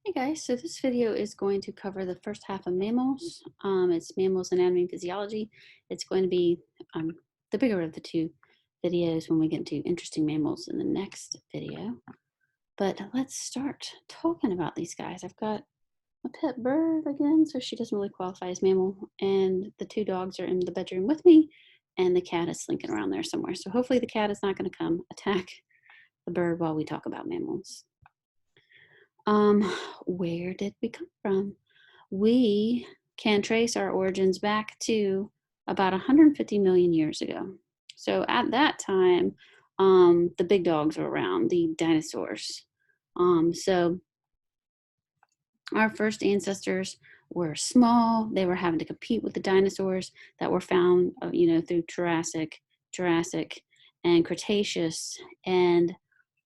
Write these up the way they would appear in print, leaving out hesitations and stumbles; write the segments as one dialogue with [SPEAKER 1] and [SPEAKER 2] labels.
[SPEAKER 1] Hey guys, so this video is going to cover the first half of mammals. It's mammals anatomy and physiology. It's going to be the bigger of the two videos when we get into interesting mammals in the next video. But let's start talking about these guys. I've got a pet bird again, so she doesn't really qualify as mammal, and the two dogs are in the bedroom with me, and the cat is slinking around there somewhere. So hopefully the cat is not going to come attack the bird while we talk about mammals. Um, where did we come from? We can trace our origins back to about 150 million years ago. So at that time, the big dogs were around, the dinosaurs. So our first ancestors were small. They were having to compete with the dinosaurs that were found, through Jurassic, and Cretaceous. And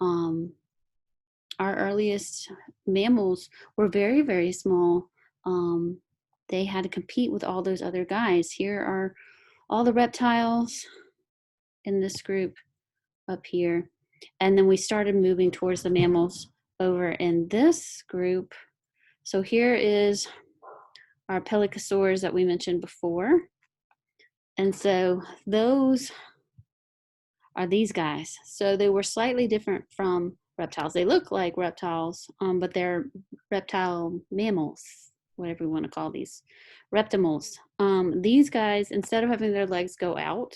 [SPEAKER 1] um, our earliest mammals were very, very small. They had to compete with all those other guys. Here are all the reptiles in this group up here. And then we started moving towards the mammals over in this group. So here is our pelycosaurs that we mentioned before. And so those are these guys. So they were slightly different from reptiles. They look like reptiles, but they're reptile mammals, whatever you want to call these, reptimals. These guys, instead of having their legs go out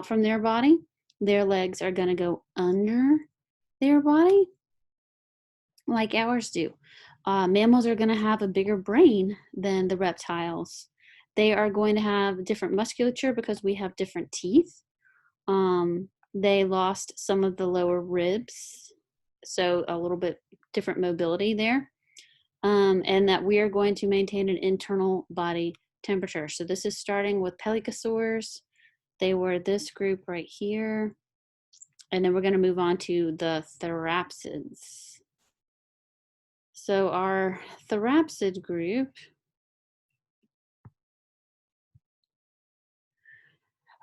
[SPEAKER 1] from their body, their legs are going to go under their body like ours do. Mammals are going to have a bigger brain than the reptiles. They are going to have different musculature because we have different teeth. They lost some of the lower ribs, so a little bit different mobility there, and that we are going to maintain an internal body temperature. So this is starting with pelycosaurs. They were this group right here, and then we're going to move on to the therapsids. So our therapsid group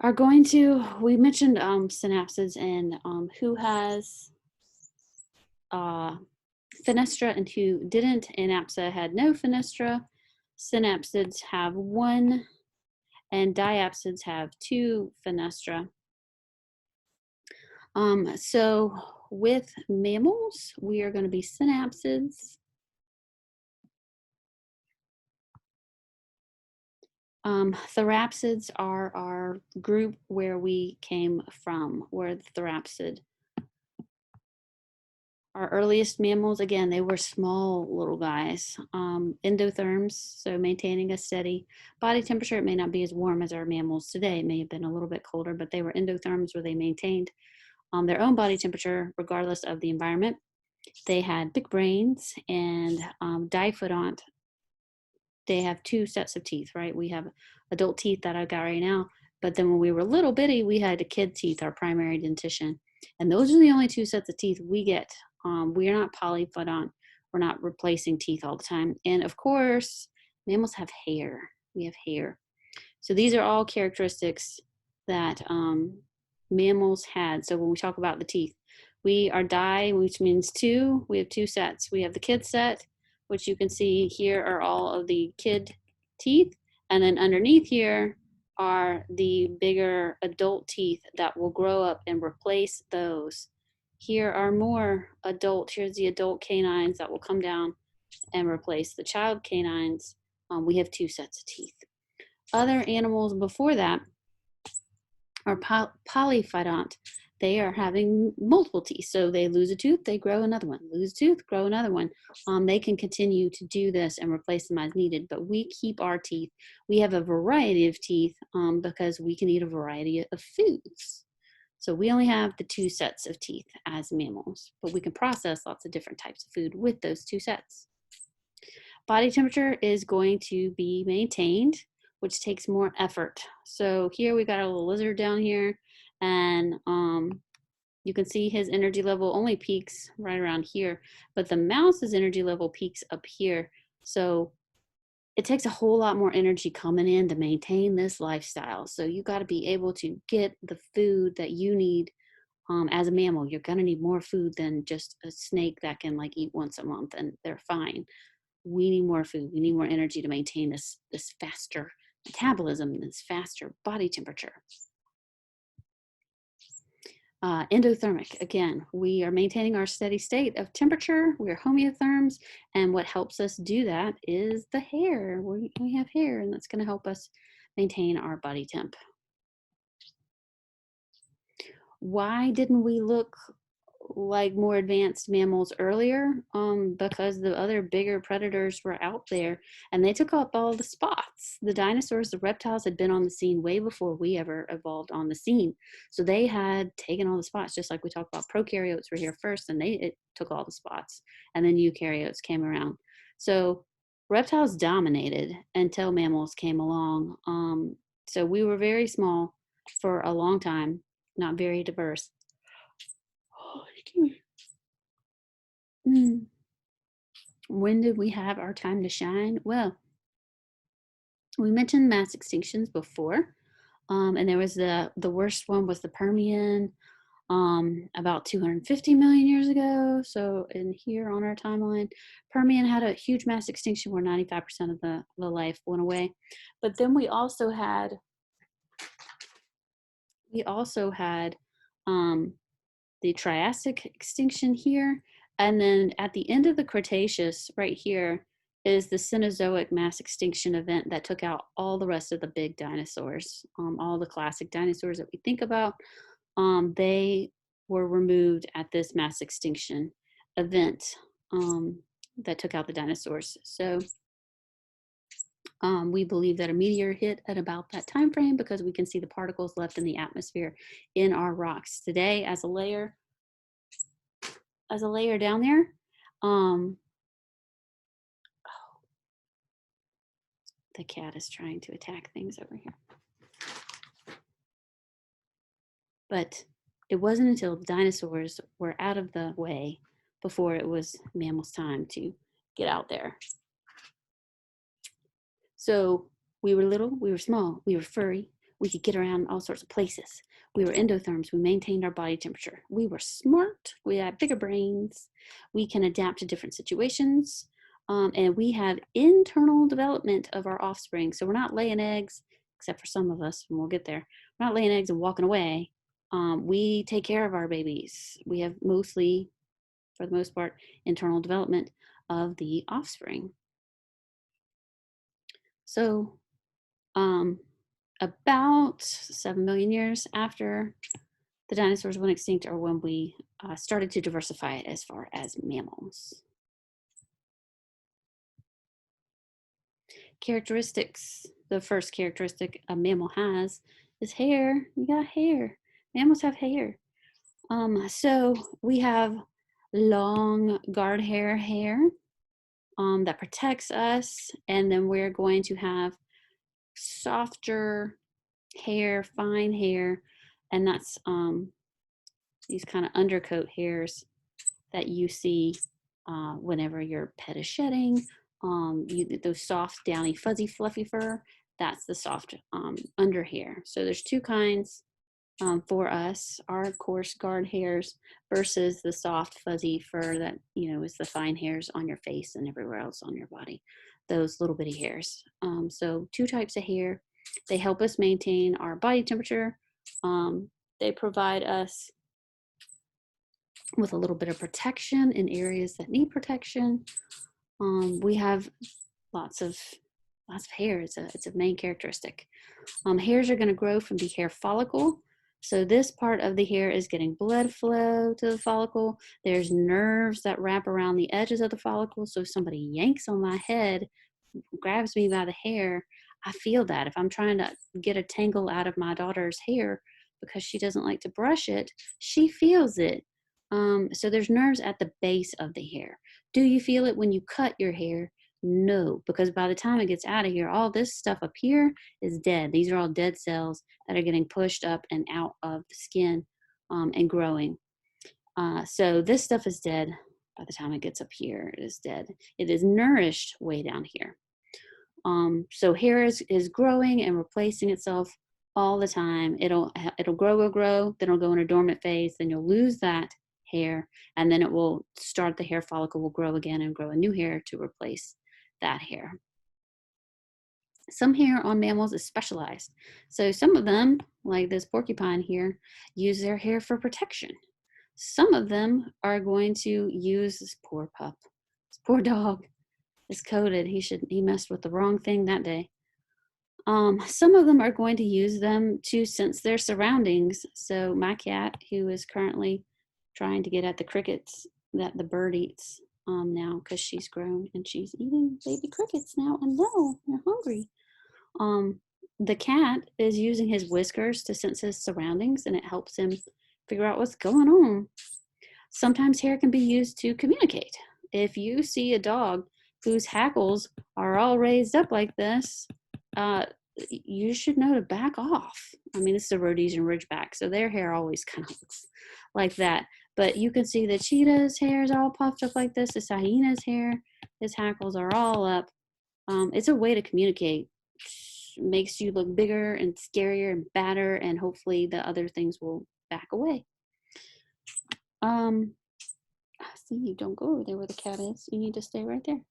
[SPEAKER 1] are going to, we mentioned synapsids and who has fenestra and who didn't. Anapsa had no fenestra. Synapsids have one, and diapsids have two fenestra. So with mammals, we are going to be synapsids. Therapsids are our group where we came from. We're the therapsid. Our earliest mammals, again, they were small little guys, endotherms, so maintaining a steady body temperature. It may not be as warm as our mammals today. It may have been a little bit colder, but they were endotherms where they maintained their own body temperature regardless of the environment. They had big brains and diphodont. They have two sets of teeth, right? We have adult teeth that I've got right now, but then when we were little bitty, we had the kid teeth, our primary dentition. And those are the only two sets of teeth we get. We are not polyphodont. We're not replacing teeth all the time. And of course, mammals have hair. We have hair. So these are all characteristics that mammals had. So when we talk about the teeth, we are di, which means two. We have two sets. We have the kid set, which you can see here are all of the kid teeth. And then underneath here are the bigger adult teeth that will grow up and replace those. Here are more adult, here's the adult canines that will come down and replace the child canines. We have two sets of teeth. Other animals before that are polyphodont. They are having multiple teeth. So they lose a tooth, they grow another one. Lose a tooth, grow another one. They can continue to do this and replace them as needed, but we keep our teeth. We have a variety of teeth because we can eat a variety of foods. So we only have the two sets of teeth as mammals, but we can process lots of different types of food with those two sets. Body temperature is going to be maintained, which takes more effort. So here we got a little lizard down here, and you can see his energy level only peaks right around here, but the mouse's energy level peaks up here. So it takes a whole lot more energy coming in to maintain this lifestyle. So you got to be able to get the food that you need As a mammal, you're going to need more food than just a snake that can like eat once a month and they're fine. We need more food. We need more energy to maintain this faster metabolism, this faster body temperature. Endothermic, again, we are maintaining our steady state of temperature. We are homeotherms, and what helps us do that is the hair. We have hair, and that's going to help us maintain our body temp. Why didn't we look like more advanced mammals earlier? Because the other bigger predators were out there and they took up all the spots. The dinosaurs, the reptiles had been on the scene way before we ever evolved on the scene. So they had taken all the spots, just like we talked about. Prokaryotes were here first and it took all the spots. And then eukaryotes came around. So reptiles dominated until mammals came along. So we were very small for a long time, not very diverse. Mm. When did we have our time to shine? Well, we mentioned mass extinctions before, and there was the worst one was the Permian, about 250 million years ago. So in here on our timeline, Permian had a huge mass extinction where 95% of the life went away. But then we also had the Triassic extinction here. And then at the end of the Cretaceous, right here, is the Cenozoic mass extinction event that took out all the rest of the big dinosaurs. All the classic dinosaurs that we think about, they were removed at this mass extinction event that took out the dinosaurs. So we believe that a meteor hit at about that time frame because we can see the particles left in the atmosphere in our rocks today as a layer down there. The cat is trying to attack things over here. But it wasn't until dinosaurs were out of the way before it was mammals' time to get out there. So we were little, we were small, we were furry, we could get around all sorts of places. We were endotherms, we maintained our body temperature. We were smart, we had bigger brains, we can adapt to different situations, and we have internal development of our offspring. So we're not laying eggs, except for some of us, and we'll get there. We're not laying eggs and walking away. We take care of our babies. We have mostly, for the most part, internal development of the offspring. So about 7 million years after the dinosaurs went extinct are when we started to diversify it as far as mammals. Characteristics. The first characteristic a mammal has is hair. You got hair. Mammals have hair. So we have long guard hair that protects us, and then we're going to have softer hair, fine hair, and that's these kind of undercoat hairs that you see whenever your pet is shedding. Those soft, downy, fuzzy, fluffy fur, that's the soft under hair. So there's two kinds for us, our coarse guard hairs versus the soft, fuzzy fur that, is the fine hairs on your face and everywhere else on your body, those little bitty hairs. So two types of hair. They help us maintain our body temperature. They provide us with a little bit of protection in areas that need protection. We have lots of hair. It's a main characteristic. Hairs are going to grow from the hair follicle. So this part of the hair is getting blood flow to the follicle. There's nerves that wrap around the edges of the follicle. So if somebody yanks on my head, grabs me by the hair, I feel that. If I'm trying to get a tangle out of my daughter's hair because she doesn't like to brush it, she feels it. So there's nerves at the base of the hair. Do you feel it when you cut your hair? No, because by the time it gets out of here, all this stuff up here is dead. These are all dead cells that are getting pushed up and out of the skin and growing. So this stuff is dead. By the time it gets up here, it is dead. It is nourished way down here. So hair is growing and replacing itself all the time. It'll grow, then it'll go in a dormant phase, then you'll lose that hair, and then it will start, the hair follicle will grow again and grow a new hair to replace that hair. Some hair on mammals is specialized. So some of them, like this porcupine here, use their hair for protection. Some of them are going to use, this poor pup, this poor dog is coated. He messed with the wrong thing that day. Some of them are going to use them to sense their surroundings. So my cat, who is currently trying to get at the crickets that the bird eats now, because she's grown and she's eating baby crickets now, and no, they're hungry. The cat is using his whiskers to sense his surroundings, and it helps him figure out what's going on. Sometimes hair can be used to communicate. If you see a dog whose hackles are all raised up like this, you should know to back off. I mean, this is a Rhodesian Ridgeback, so their hair always kind of looks like that. But you can see the cheetah's hair is all puffed up like this. The hyena's hair, his hackles are all up. It's a way to communicate. Makes you look bigger and scarier and badder, and hopefully the other things will back away. See, you don't go over there where the cat is. You need to stay right there.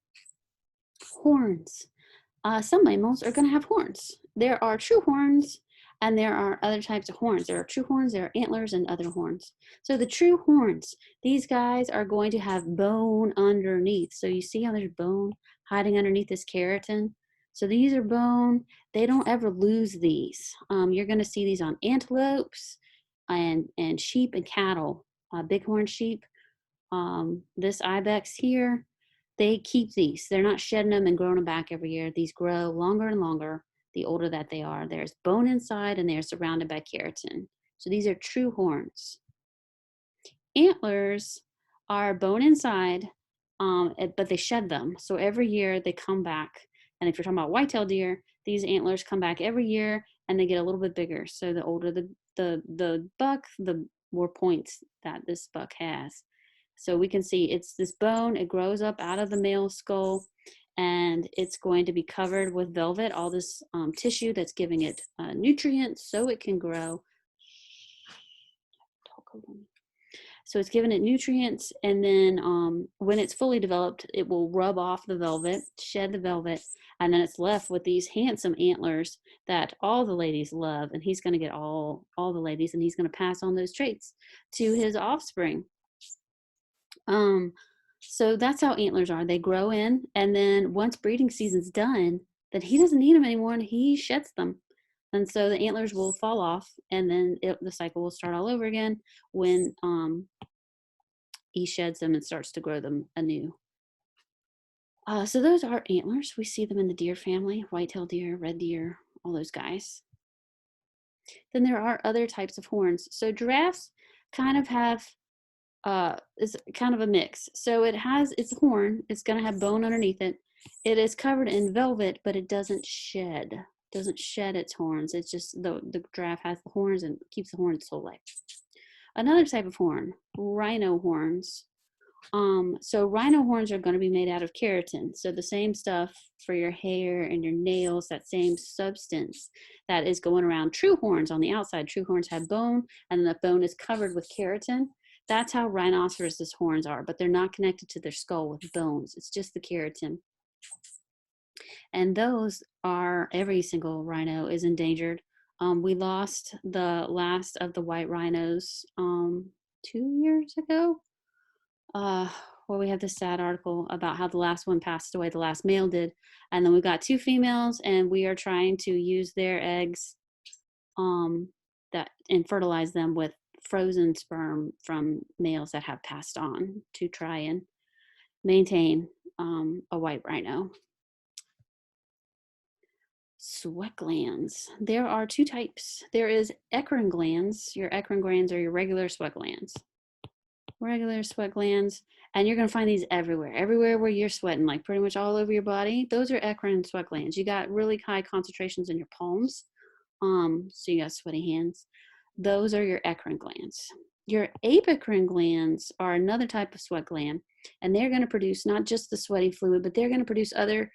[SPEAKER 1] Horns. Some mammals are going to have horns. There are true horns, and there are other types of horns. There are true horns, there are antlers, and other horns. So the true horns, these guys are going to have bone underneath. So you see how there's bone hiding underneath this keratin? So these are bone. They don't ever lose these. You're going to see these on antelopes and sheep and cattle, bighorn sheep. This ibex here, they keep these. They're not shedding them and growing them back every year. These grow longer and longer the older that they are. There's bone inside, and they're surrounded by keratin. So these are true horns. Antlers are bone inside, but they shed them. So every year they come back. And if you're talking about white-tailed deer, these antlers come back every year, and they get a little bit bigger. So the older the buck, the more points that this buck has. So we can see it's this bone, it grows up out of the male skull, and it's going to be covered with velvet, all this tissue that's giving it nutrients so it can grow. So it's giving it nutrients, and then when it's fully developed, it will rub off the velvet, shed the velvet, and then it's left with these handsome antlers that all the ladies love, and he's going to get all the ladies, and he's going to pass on those traits to his offspring. So that's how antlers are. They grow in, and then once breeding season's done, then he doesn't need them anymore, and he sheds them. And so the antlers will fall off, and then the cycle will start all over again when he sheds them and starts to grow them anew. So those are antlers. We see them in the deer family, white-tailed deer, red deer, all those guys. Then there are other types of horns. So giraffes kind of have is kind of a mix. So it has its horn, it's going to have bone underneath it. It is covered in velvet, but it doesn't shed. It doesn't shed its horns. It's just the giraffe has the horns and keeps the horns its whole life. Another type of horn, rhino horns. So rhino horns are going to be made out of keratin. So the same stuff for your hair and your nails, that same substance that is going around true horns on the outside. True horns have bone, and then the bone is covered with keratin. That's how rhinoceros' horns are, but they're not connected to their skull with bones. It's just the keratin. And those are, every single rhino is endangered. We lost the last of the white rhinos 2 years ago. Where we have this sad article about how the last one passed away, the last male did. And then we got 2 females, and we are trying to use their eggs and fertilize them with frozen sperm from males that have passed on to try and maintain a white rhino. Sweat glands. There are 2 types. There is eccrine glands. Your eccrine glands are your regular sweat glands. Regular sweat glands, and you're going to find these everywhere where you're sweating, like pretty much all over your body. Those are eccrine sweat glands. You got really high concentrations in your palms, so you got sweaty hands. Those are your eccrine glands. Your apocrine glands are another type of sweat gland, and they're going to produce not just the sweaty fluid, but they're going to produce other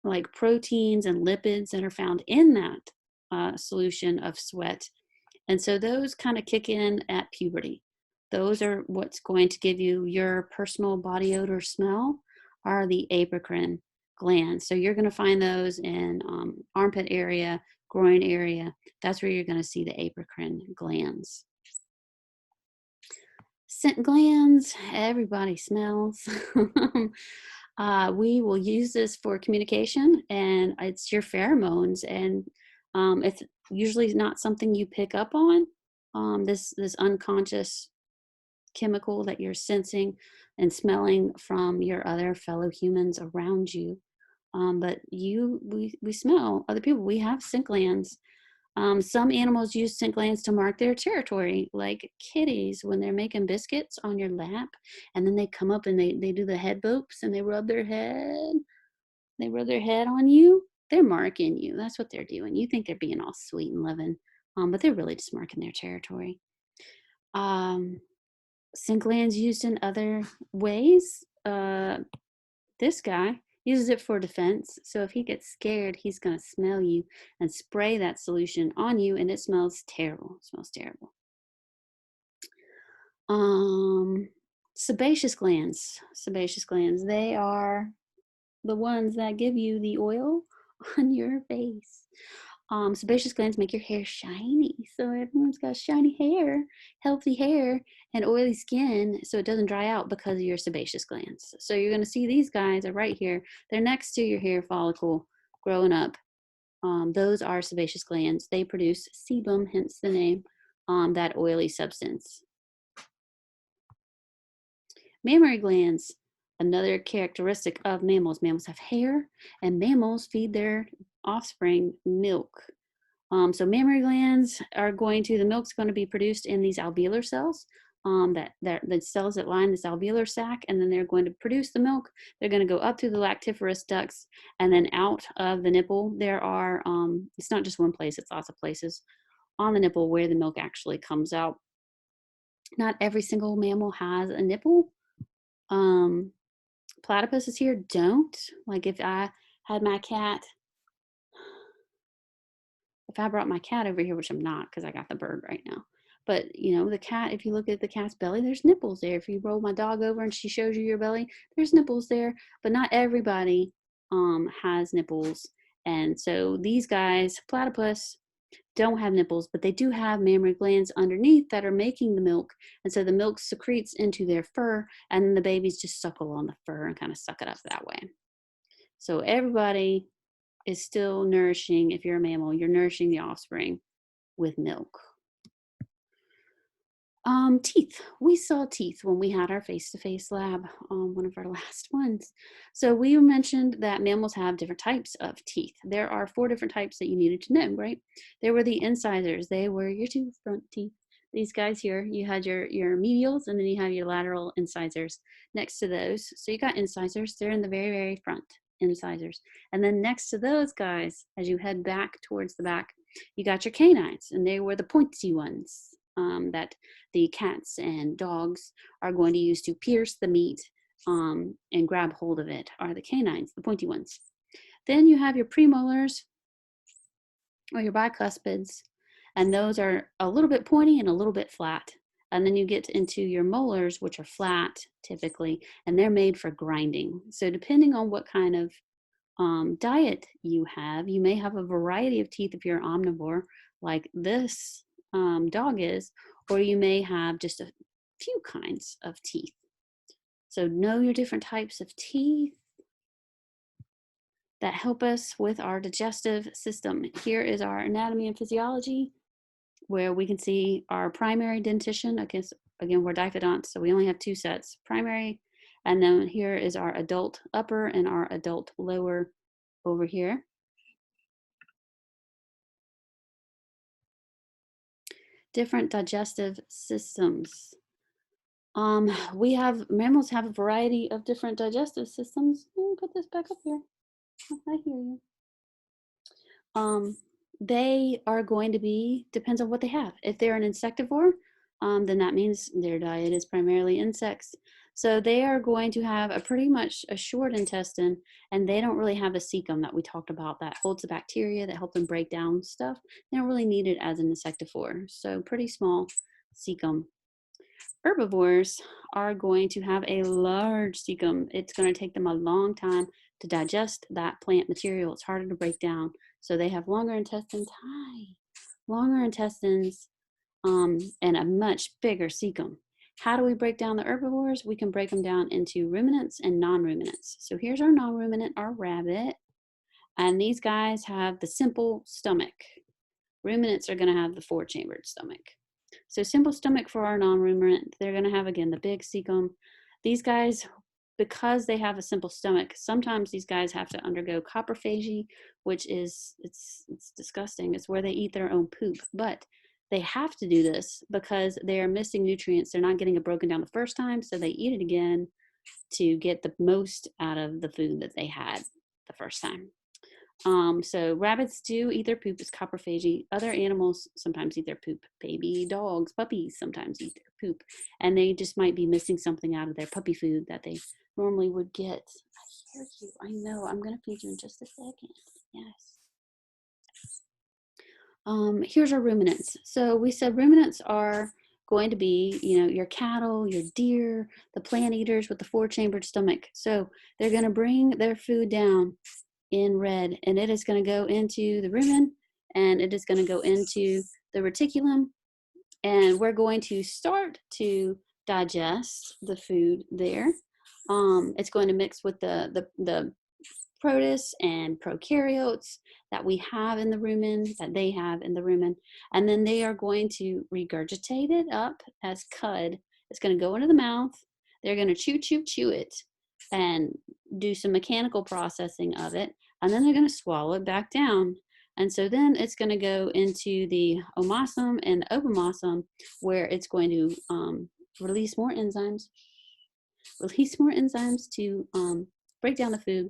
[SPEAKER 1] like proteins and lipids that are found in that solution of sweat. And so those kind of kick in at puberty. Those are what's going to give you your personal body odor smell are the apocrine glands. So you're going to find those in armpit area, groin area. That's where you're going to see the apocrine glands. Scent glands, everybody smells. We will use this for communication, and it's your pheromones, and it's usually not something you pick up on. This unconscious chemical that you're sensing and smelling from your other fellow humans around you. But we smell other people. We have scent glands. Some animals use scent glands to mark their territory, like kitties when they're making biscuits on your lap, and then they come up and they do the head bopes and they rub their head. They rub their head on you. They're marking you. That's what they're doing. You think they're being all sweet and loving, but they're really just marking their territory. Scent glands used in other ways. This guy uses it for defense. So if he gets scared, he's going to smell you and spray that solution on you, and it smells terrible. It smells terrible. Sebaceous glands. Sebaceous glands. They are the ones that give you the oil on your face. Sebaceous glands make your hair shiny. So everyone's got shiny hair, healthy hair, and oily skin, so it doesn't dry out because of your sebaceous glands. So you're going to see these guys are right here. They're next to your hair follicle growing up. Those are sebaceous glands. They produce sebum, hence the name, that oily substance. Mammary glands. Another characteristic of mammals. Mammals have hair, and mammals feed their offspring milk. So mammary glands are the milk's going to be produced in these alveolar cells, the cells that line this alveolar sac, and then they're going to produce the milk. They're going to go up through the lactiferous ducts and then out of the nipple. There are, it's not just one place, it's lots of places on the nipple where the milk actually comes out. Not every single mammal has a nipple. Platypuses here don't. Like if I had my cat, if I brought my cat over here, which I'm not because I got the bird right now, but the cat, if you look at the cat's belly, there's nipples there. If you roll my dog over and she shows you your belly, there's nipples there, but not everybody has nipples. And so these guys, platypus, don't have nipples, but they do have mammary glands underneath that are making the milk. And so the milk secretes into their fur, and then the babies just suckle on the fur and kind of suck it up that way. So everybody is still nourishing, if you're a mammal, you're nourishing the offspring with milk. Teeth. We saw teeth when we had our face-to-face lab, one of our last ones. So we mentioned that mammals have different types of teeth. There are 4 different types that you needed to know, right? There were the incisors. They were your 2 front teeth. These guys here, you had your medials, and then you have your lateral incisors next to those. So you got incisors. They're in the very, very front, incisors. And then next to those guys, as you head back towards the back, you got your canines, and they were the pointy ones. That the cats and dogs are going to use to pierce the meat and grab hold of it are the canines, the pointy ones. Then you have your premolars or your bicuspids, and those are a little bit pointy and a little bit flat. And then you get into your molars, which are flat typically, and they're made for grinding. So depending on what kind of diet you have, you may have a variety of teeth if you're an omnivore, like this dog is, or you may have just a few kinds of teeth. So know your different types of teeth that help us with our digestive system. Here is our anatomy and physiology, where we can see our primary dentition. Again, we're diphodonts, so we only have 2 sets, primary, and then here is our adult upper and our adult lower over here. Different digestive systems. Mammals have a variety of different digestive systems. Let me put this back up here. I hear you. They are going to be, depends on what they have. If they're an insectivore, then that means their diet is primarily insects. So they are going to have a pretty much a short intestine, and they don't really have a cecum that we talked about that holds the bacteria that help them break down stuff. They don't really need it as an insectivore. So pretty small cecum. Herbivores are going to have a large cecum. It's going to take them a long time to digest that plant material. It's harder to break down. So they have longer intestines, longer intestines, and a much bigger cecum. How do we break down the herbivores? We can break them down into ruminants and non-ruminants. So here's our non-ruminant, our rabbit. And these guys have the simple stomach. Ruminants are going to have the four-chambered stomach. So simple stomach for our non-ruminant, they're going to have, again, the big cecum. These guys, because they have a simple stomach, sometimes these guys have to undergo coprophagy, which is, it's disgusting. It's where they eat their own poop. But they have to do this because they are missing nutrients. They're not getting it broken down the first time, so they eat it again to get the most out of the food that they had the first time. So rabbits do eat their poop. It's coprophagy. Other animals sometimes eat their poop. Baby dogs, puppies sometimes eat their poop. And they just might be missing something out of their puppy food that they normally would get. I hear you. I know. I'm going to feed you in just a second. Yes. Here's our ruminants. So we said ruminants are going to be, your cattle, your deer, the plant eaters with the four-chambered stomach. So they're going to bring their food down in red, and it is going to go into the rumen, and it is going to go into the reticulum, and we're going to start to digest the food there. It's going to mix with the protists and prokaryotes that we have in the rumen, that they have in the rumen, and then they are going to regurgitate it up as cud. It's going to go into the mouth. They're going to chew it and do some mechanical processing of it, and then they're going to swallow it back down. And so then it's going to go into the omasum and the ovomasum, where it's going to release more enzymes to break down the food,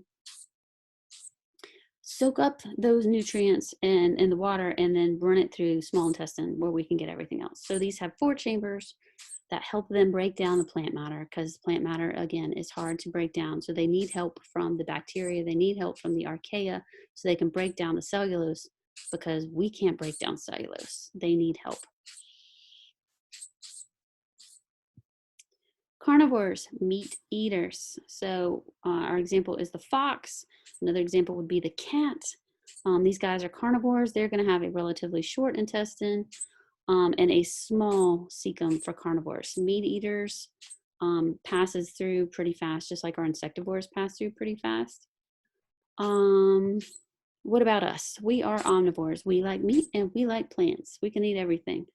[SPEAKER 1] soak up those nutrients in the water, and then run it through small intestine where we can get everything else. So these have four chambers that help them break down the plant matter, because plant matter, again, is hard to break down. So they need help from the bacteria. They need help from the archaea so they can break down the cellulose, because we can't break down cellulose. They need help. Carnivores, meat eaters. So our example is the fox. Another example would be the cat. These guys are carnivores. They're going to have a relatively short intestine and a small cecum for carnivores. Meat eaters passes through pretty fast, just like our insectivores pass through pretty fast. What about us? We are omnivores. We like meat and we like plants. We can eat everything.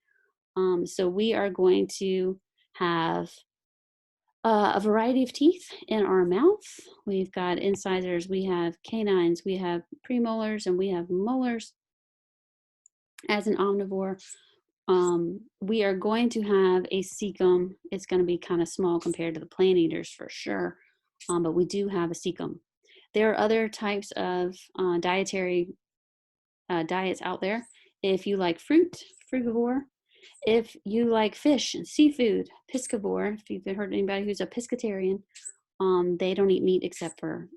[SPEAKER 1] So we are going to have a variety of teeth in our mouth. We've got incisors, we have canines, we have premolars, and we have molars. As an omnivore, we are going to have a cecum. It's going to be kind of small compared to the plant eaters for sure, but we do have a cecum. There are other types of dietary diets out there. If you like fruit, frugivore. If you like fish and seafood, piscivore. If you've heard anybody who's a pescatarian, they don't eat meat except for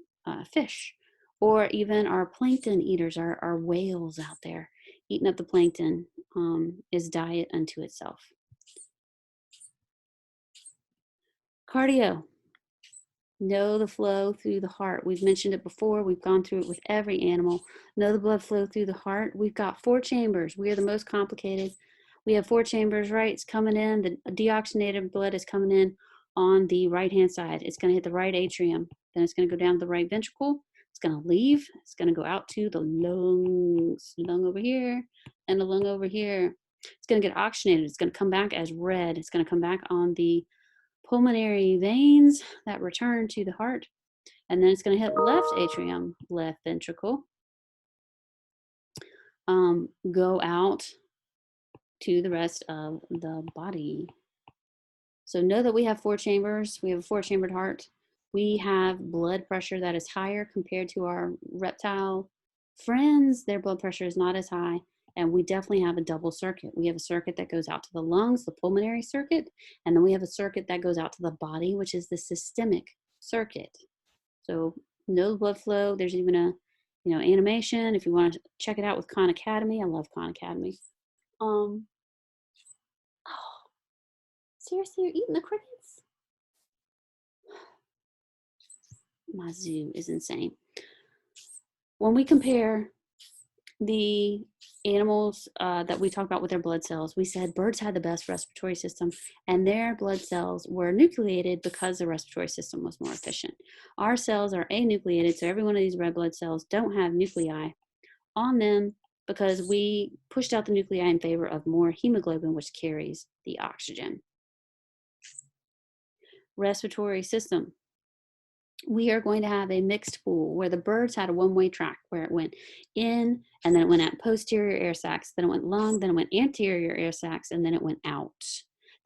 [SPEAKER 1] fish. Or even our plankton eaters, our whales out there, eating up the plankton is diet unto itself. Cardio. Know the flow through the heart. We've mentioned it before. We've gone through it with every animal. Know the blood flow through the heart. We've got four chambers. We are the most complicated. We have four chambers, right? It's coming in. The deoxygenated blood is coming in on the right-hand side. It's going to hit the right atrium. Then it's going to go down to the right ventricle. It's going to leave. It's going to go out to the lungs. Lung over here and the lung over here. It's going to get oxygenated. It's going to come back as red. It's going to come back on the pulmonary veins that return to the heart. And then it's going to hit left atrium, left ventricle, go out to the rest of the body. So know that we have four chambers. We have a four-chambered heart. We have blood pressure that is higher compared to our reptile friends. Their blood pressure is not as high. And we definitely have a double circuit. We have a circuit that goes out to the lungs, the pulmonary circuit, and then we have a circuit that goes out to the body, which is the systemic circuit. So no blood flow. There's even a, animation if you want to check it out with Khan Academy. I love Khan Academy. Oh, seriously, you're eating the crickets? My zoo is insane. When we compare the animals that we talk about with their blood cells, we said birds had the best respiratory system, and their blood cells were nucleated because the respiratory system was more efficient. Our cells are anucleated, so every one of these red blood cells don't have nuclei on them because we pushed out the nuclei in favor of more hemoglobin, which carries the oxygen. Respiratory system. We are going to have a mixed pool where the birds had a one-way track where it went in and then it went out posterior air sacs, then it went lung, then it went anterior air sacs, and then it went out.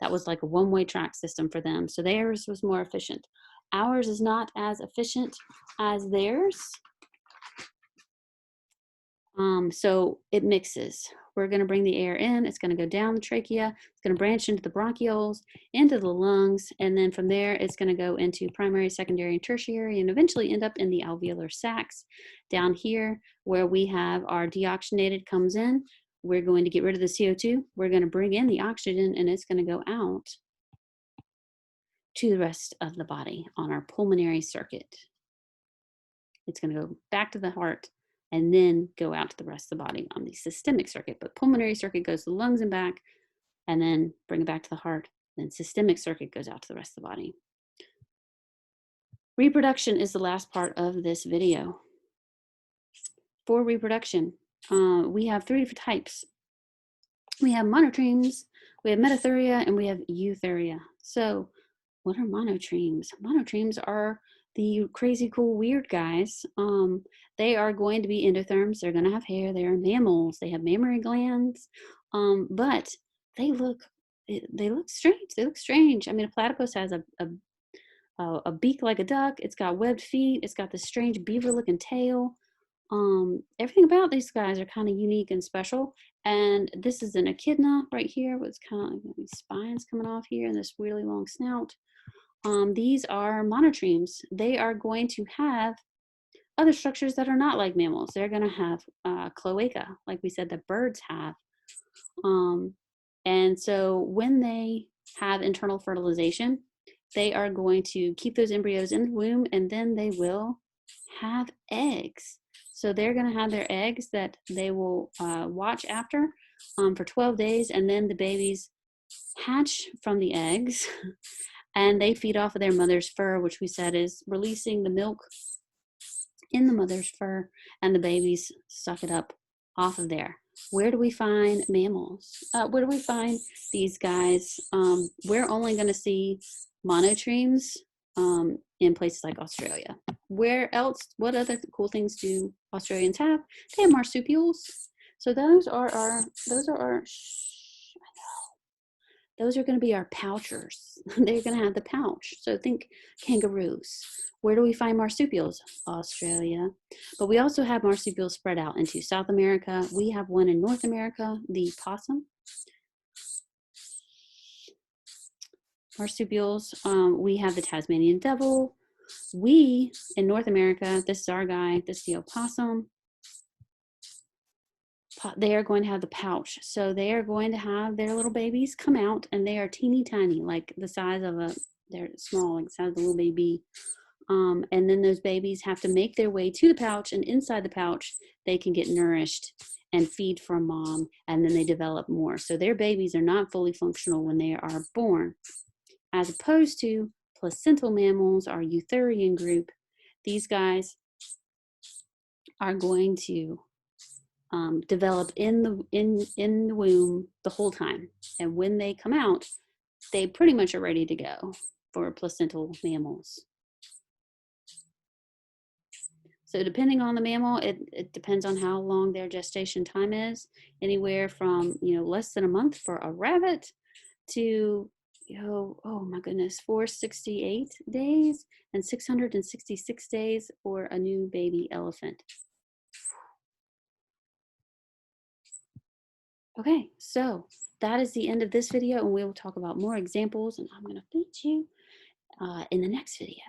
[SPEAKER 1] That was like a one-way track system for them. So theirs was more efficient. Ours is not as efficient as theirs. So it mixes. We're going to bring the air in. It's going to go down the trachea. It's going to branch into the bronchioles, into the lungs, and then from there, it's going to go into primary, secondary, and tertiary, and eventually end up in the alveolar sacs. Down here, where we have our deoxygenated comes in, we're going to get rid of the CO2. We're going to bring in the oxygen, and it's going to go out to the rest of the body on our pulmonary circuit. It's going to go back to the heart and then go out to the rest of the body on the systemic circuit. But pulmonary circuit goes to the lungs and back, and then bring it back to the heart. Then systemic circuit goes out to the rest of the body. Reproduction is the last part of this video. For reproduction, we have 3 different types. We have monotremes, we have metathuria, and we have euthuria. So what are monotremes? Monotremes are the crazy cool weird guys. They are going to be endotherms. They're going to have hair. They are mammals. They have mammary glands, but they look strange. They look strange. I mean, a platypus has a beak like a duck. It's got webbed feet. It's got this strange beaver looking tail. Everything about these guys are kind of unique and special. And this is an echidna right here with kind of these spines coming off here and this really long snout. These are monotremes. They are going to have other structures that are not like mammals. They're going to have cloaca, like we said, that birds have. And so when they have internal fertilization, they are going to keep those embryos in the womb, and then they will have eggs. So they're going to have their eggs that they will watch after for 12 days, and then the babies hatch from the eggs. And they feed off of their mother's fur, which we said is releasing the milk in the mother's fur, and the babies suck it up off of there. Where do we find mammals? Where do we find these guys? We're only going to see monotremes in places like Australia. Where else? What other cool things do Australians have? They have marsupials. So those are our those are going to be our pouchers. They're going to have the pouch. So think kangaroos. Where do we find marsupials? Australia. But we also have marsupials spread out into South America. We have one in North America, the possum. Marsupials, we have the Tasmanian devil. We, in North America, this is our guy, this is the opossum. They are going to have the pouch. So they are going to have their little babies come out, and they are teeny tiny, like the size of they're small, like the size of a little baby. And then those babies have to make their way to the pouch, and inside the pouch, they can get nourished and feed from mom, and then they develop more. So their babies are not fully functional when they are born. As opposed to placental mammals, our eutherian group, these guys are going to develop in the womb the whole time, and when they come out, they pretty much are ready to go for placental mammals. So depending on the mammal, it depends on how long their gestation time is. Anywhere from less than a month for a rabbit to oh my goodness, 468 days and 666 days for a new baby elephant. Okay, so that is the end of this video, and we will talk about more examples, and I'm going to feed you in the next video.